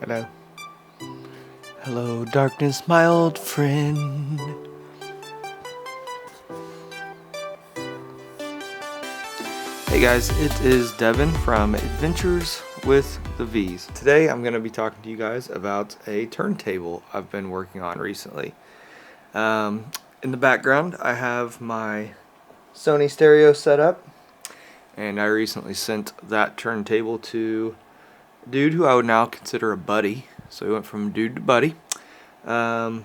Hello. Hello, darkness, my old friend. Hey guys, it is Devin from Adventures with the V's. Today I'm going to be talking to you guys about a turntable I've been working on recently. In the background I have my Sony stereo set up, and I recently sent that turntable to a dude who I would now consider a buddy. So we went from dude to buddy, to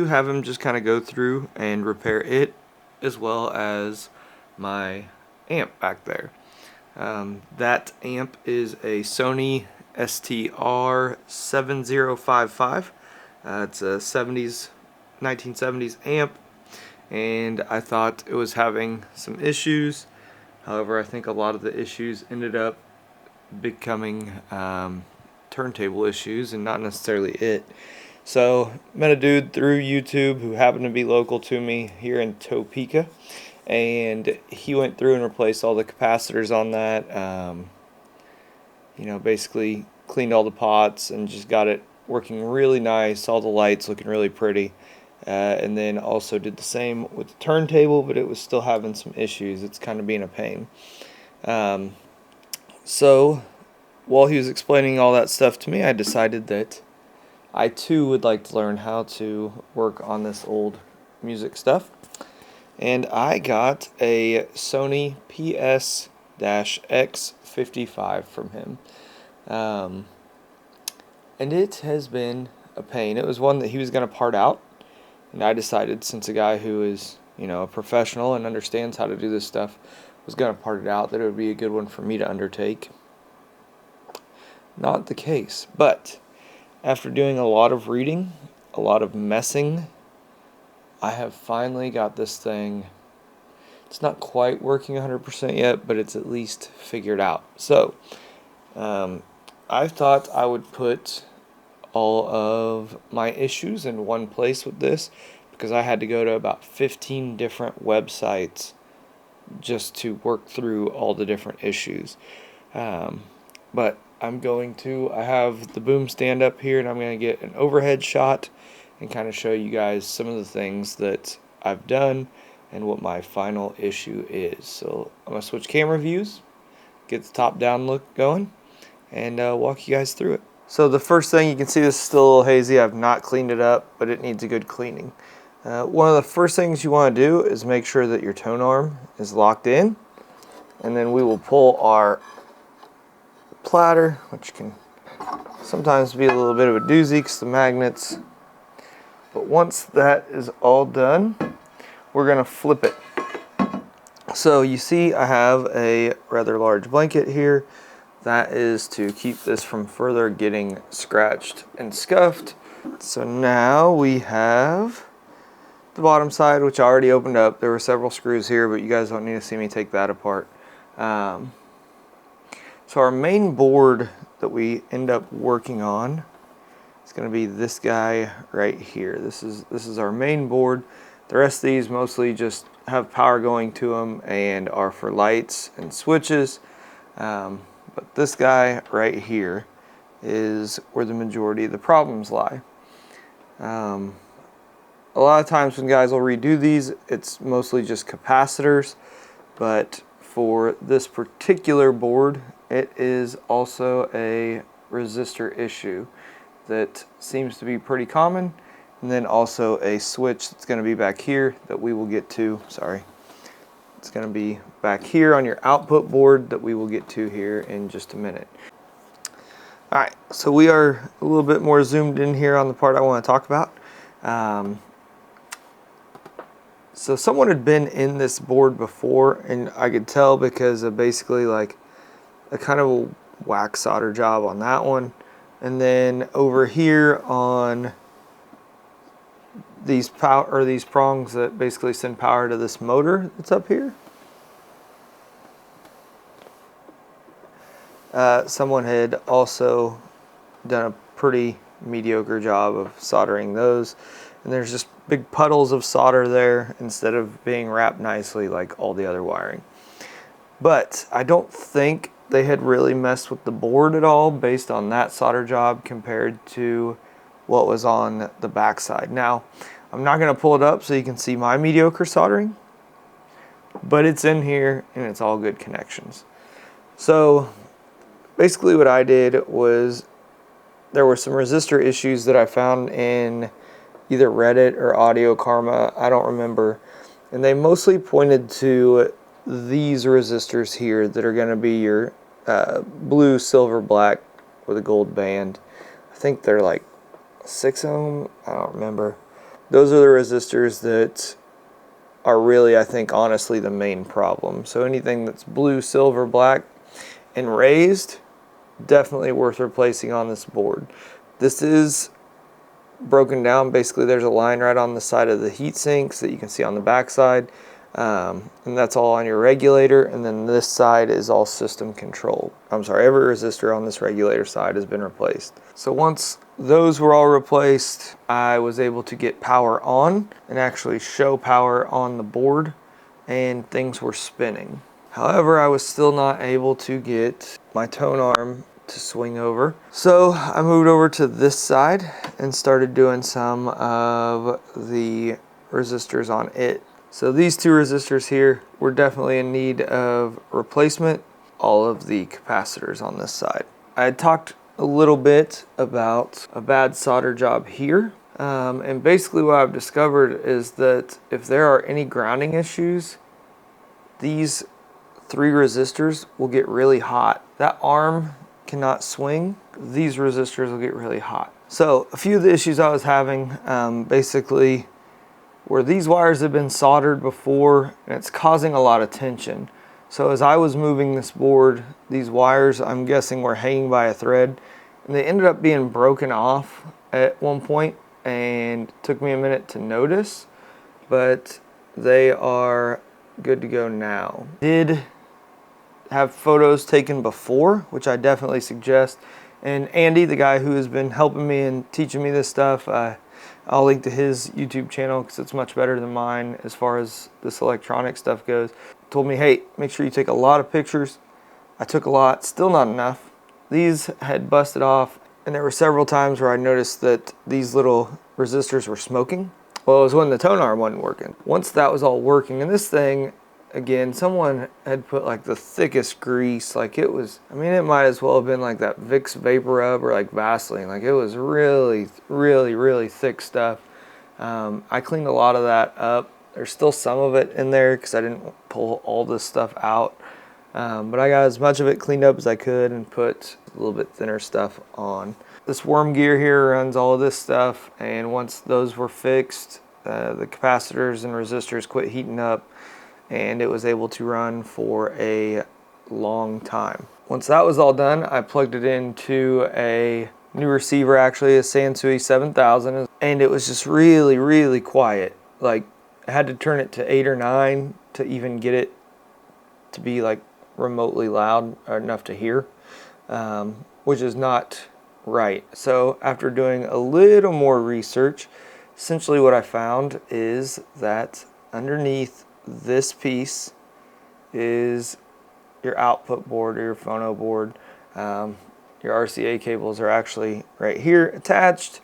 have him just kind of go through and repair it, as well as my amp back there. That amp is a Sony STR-7055. It's a 1970s amp, and I thought it was having some issues. However, I think a lot of the issues ended up becoming turntable issues and not necessarily it. So met a dude through YouTube who happened to be local to me here in Topeka, and he went through and replaced all the capacitors on that. Basically cleaned all the pots and just got it working really nice, all the lights looking really pretty, and then also did the same with the turntable, but it was still having some issues. It's kind of being a pain. So while he was explaining all that stuff to me, I decided that I too would like to learn how to work on this old music stuff. And I got a Sony PS-x55 from him. And it has been a pain. It was one that he was going to part out, and I decided, since a guy who is, a professional and understands how to do this stuff was going to part it out, that it would be a good one for me to undertake. Not the case, but after doing a lot of reading, a lot of messing, I have finally got this thing. It's not quite working 100% yet, but it's at least figured out. So, I thought I would put all of my issues in one place with this, because I had to go to about 15 different websites just to work through all the different issues. But I have the boom stand up here, and I'm going to get an overhead shot and kind of show you guys some of the things that I've done and what my final issue is. So I'm going to switch camera views, get the top down look going, and walk you guys through it. So the first thing, you can see this is still a little hazy. I've not cleaned it up, but it needs a good cleaning. One of the first things you want to do is make sure that your tone arm is locked in, and then we will pull our platter, which can sometimes be a little bit of a doozy because the magnets. But once that is all done, we're going to flip it. So you see I have a rather large blanket here. That is to keep this from further getting scratched and scuffed. So now we have the bottom side, which I already opened up. There were several screws here, but you guys don't need to see me take that apart. So our main board that we end up working on is going to be this guy right here. This is our main board. The rest of these mostly just have power going to them and are for lights and switches. But this guy right here is where the majority of the problems lie. A lot of times when guys will redo these, it's mostly just capacitors, but for this particular board, it is also a resistor issue that seems to be pretty common, and then also a switch that's going to be back here that we will get to. It's going to be back here on your output board that we will get to here in just a minute. Alright, so we are a little bit more zoomed in here on the part I want to talk about. So someone had been in this board before, and I could tell because of basically like a kind of a wax solder job on that one. And then over here on these prongs that basically send power to this motor that's up here, someone had also done a pretty mediocre job of soldering those, and there's just big puddles of solder there instead of being wrapped nicely like all the other wiring. But I don't think they had really messed with the board at all based on that solder job compared to what was on the backside. Now, I'm not going to pull it up so you can see my mediocre soldering, but it's in here and it's all good connections. So basically what I did was, there were some resistor issues that I found in either Reddit or Audio Karma, I don't remember, and they mostly pointed to these resistors here that are going to be your blue, silver, black with a gold band. I think they're like 6 ohm, I don't remember. Those are the resistors that are really, I think, honestly the main problem. So anything that's blue, silver, black, and raised, definitely worth replacing on this board. This is broken down. Basically, there's a line right on the side of the heat sinks that you can see on the back side, and that's all on your regulator, and then this side is all system controlled. I'm sorry, every resistor on this regulator side has been replaced. So once those were all replaced, I was able to get power on and actually show power on the board, and things were spinning. However, I was still not able to get my tone arm to swing over. So I moved over to this side and started doing some of the resistors on it. So these two resistors here were definitely in need of replacement. All of the capacitors on this side. I had talked a little bit about a bad solder job here. And basically what I've discovered is that if there are any grounding issues, these 3 resistors will get really hot. That arm cannot swing. These resistors will get really hot. So a few of the issues I was having basically were these wires have been soldered before and it's causing a lot of tension. So as I was moving this board, these wires, I'm guessing, were hanging by a thread, and they ended up being broken off at one point, and it took me a minute to notice, but they are good to go now. Did have photos taken before, which I definitely suggest. And Andy, the guy who has been helping me and teaching me this stuff, I'll link to his YouTube channel because it's much better than mine as far as this electronic stuff goes. Told me, hey, make sure you take a lot of pictures. I took a lot, still not enough. These had busted off, and there were several times where I noticed that these little resistors were smoking. Well, it was when the tone arm wasn't working. Once that was all working, and this thing, again, someone had put like the thickest grease, like it was, I mean, it might as well have been like that Vicks Vapor Rub or like Vaseline. Like it was really, really, really thick stuff. I cleaned a lot of that up. There's still some of it in there because I didn't pull all this stuff out. But I got as much of it cleaned up as I could and put a little bit thinner stuff on. This worm gear here runs all of this stuff, and once those were fixed, the capacitors and resistors quit heating up, and it was able to run for a long time. Once that was all done, I plugged it into a new receiver, actually a Sansui 7000, and it was just really, really quiet. Like, I had to turn it to 8 or 9 to even get it to be like remotely loud or enough to hear, which is not right. So after doing a little more research, essentially what I found is that underneath this piece is your output board or your phono board. Your RCA cables are actually right here attached,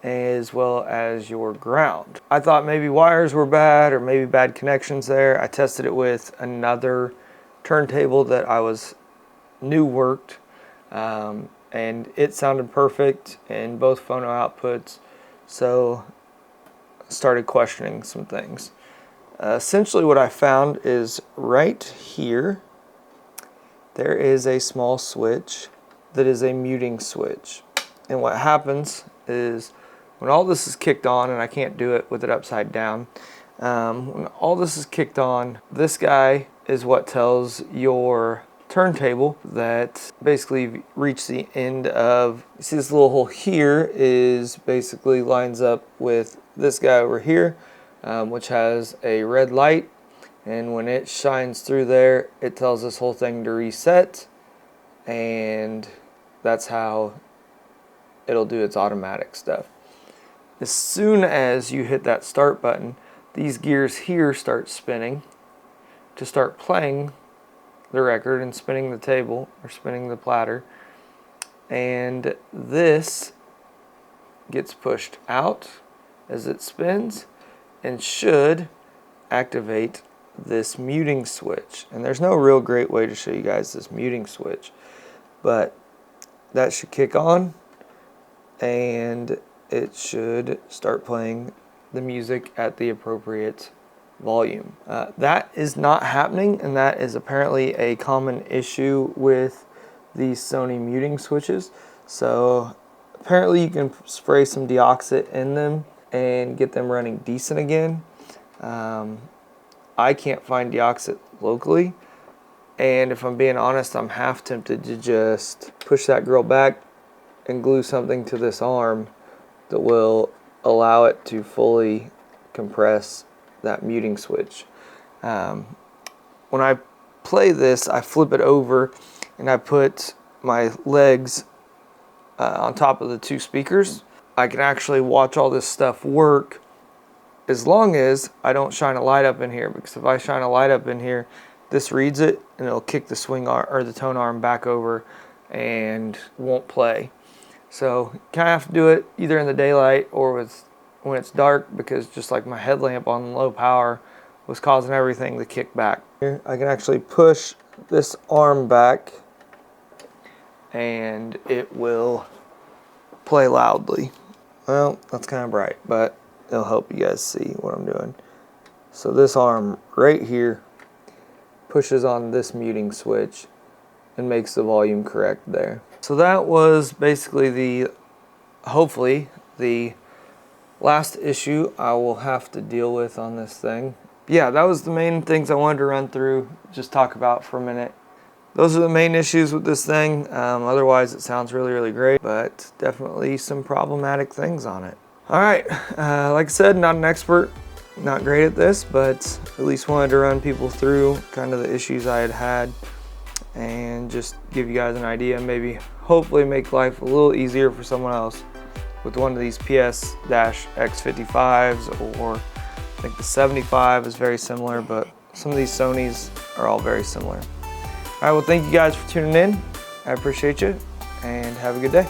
as well as your ground. I thought maybe wires were bad or maybe bad connections there. I tested it with another turntable that I knew worked, and it sounded perfect in both phono outputs, so I started questioning some things. Essentially what I found is right here there is a small switch that is a muting switch, and what happens is when all this is kicked on, and I can't do it with it upside down, when all this is kicked on, this guy is what tells your turntable that basically you've reached the end of, you see this little hole here is basically lines up with this guy over here, which has a red light, and when it shines through there, it tells this whole thing to reset, and that's how it'll do its automatic stuff. As soon as you hit that start button, these gears here start spinning to start playing the record and spinning the table, or spinning the platter. And this gets pushed out as it spins and should activate this muting switch. And there's no real great way to show you guys this muting switch, but that should kick on and it should start playing the music at the appropriate volume. That is not happening, and that is apparently a common issue with these Sony muting switches. So apparently you can spray some deoxit in them and get them running decent again. I can't find deoxit locally, and if I'm being honest, I'm half tempted to just push that girl back and glue something to this arm that will allow it to fully compress that muting switch. When I play this, I flip it over and I put my legs on top of the two speakers. I can actually watch all this stuff work as long as I don't shine a light up in here, because if I shine a light up in here, this reads it and it'll kick the swing arm or the tone arm back over and won't play. So you kind of have to do it either in the daylight or when it's dark, because just like my headlamp on low power was causing everything to kick back. Here I can actually push this arm back and it will play loudly. Well, that's kind of bright, but it'll help you guys see what I'm doing. So this arm right here pushes on this muting switch and makes the volume correct there. So that was basically hopefully the last issue I will have to deal with on this thing. Yeah, that was the main things I wanted to run through, just talk about for a minute. Those are the main issues with this thing. Otherwise it sounds really, really great, but definitely some problematic things on it. All right, like I said, not an expert, not great at this, but at least wanted to run people through kind of the issues I had and just give you guys an idea, maybe hopefully make life a little easier for someone else with one of these PS-x55s, or I think the 75 is very similar, but some of these Sonys are all very similar. All right, well, thank you guys for tuning in. I appreciate you, and have a good day.